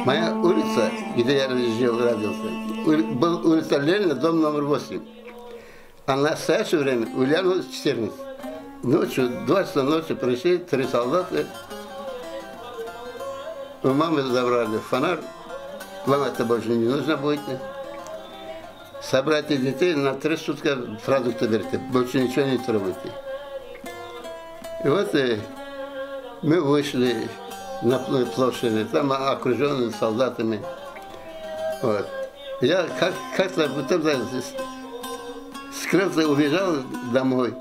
Моя улица, где я жил, родился, был улица Ленина, дом номер 8. А на настоящее время Ульянова 14. Ночью, 2 часа ночи пришли 3 солдата. У мамы забрали фонарь. Вам это больше не нужно будет. Собрать детей на 3 сутки продукты берите. Больше ничего не требуйте. И вот мы вышли на площади, там окруженные солдатами. Вот. Я как-то потом скрылся, убежал домой.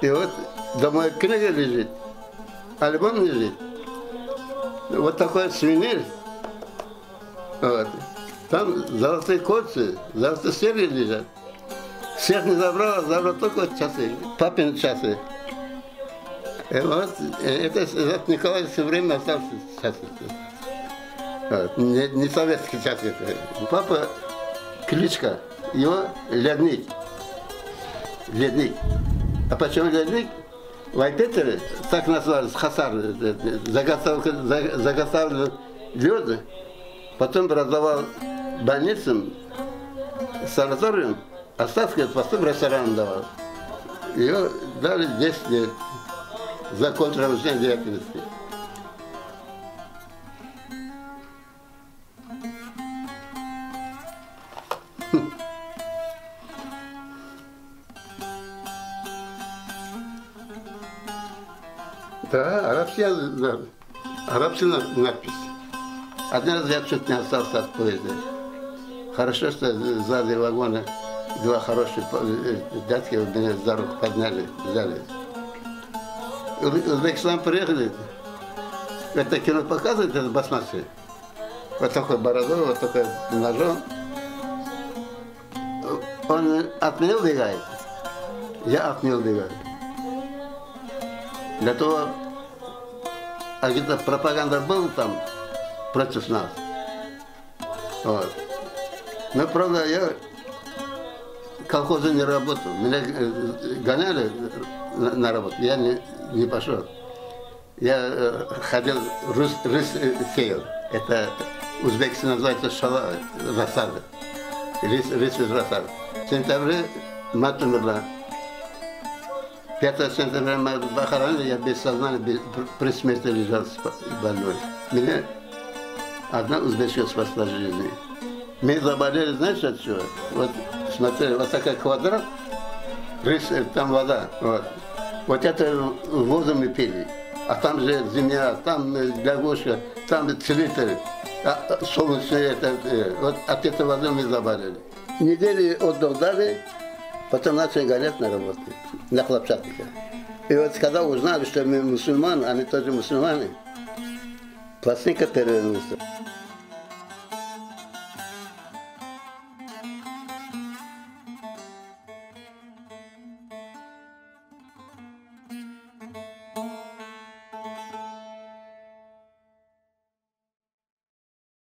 И вот домой книга лежит, альбом лежит. Вот такой свинель. Вот. Там золотые кольца, золотые серьги лежат. Всех не забрал, забрал только часы, папины часы. И вот это от Николая все время остался часы. Вот. Не советский час. Папа кличка, его Леонид. Ледник. А почему ледник? В Айпетере, так назывались, хасар, заготавливали лед, потом продавал больницам, санаториям, остатки потом ресторанам давал. Ее дали 10 лет за контрреволюционной деятельности. Да, арабская надпись. Один раз я чуть не остался от поезда. Хорошо, что сзади вагона 2 хорошие дядьки меня за руку подняли, взяли. Узбекистан приехали, это кино показывает, это басмачи. Вот такой бородой, вот такой ножом. Он от меня убегает, я от него убегаю. Для того, а где-то пропаганда была там против нас. Вот. Но, правда, я в колхозе не работал. Меня гоняли на работу, я не пошел. Я ходил, рыс сеял. Это узбекский называется шала, рассада. Рис из рассады. В сентябре мать умерла. 5 сентября мы похоронили, я без сознания, при смерти лежал больной. Меня одна узбечка спасла жизни. Мы заболели, знаешь, от чего? Вот, смотри, вот такой квадрат, рис, там вода. Вот это воду мы пили. А там же земля, там лягушка, там целитель, солнечный, вот от этой воды мы заболели. Недели отдых дали, потом начали гонять на работу, на хлопчатнике. И вот когда узнали, что мы мусульмане, они тоже мусульмане, пластинка перевернулся.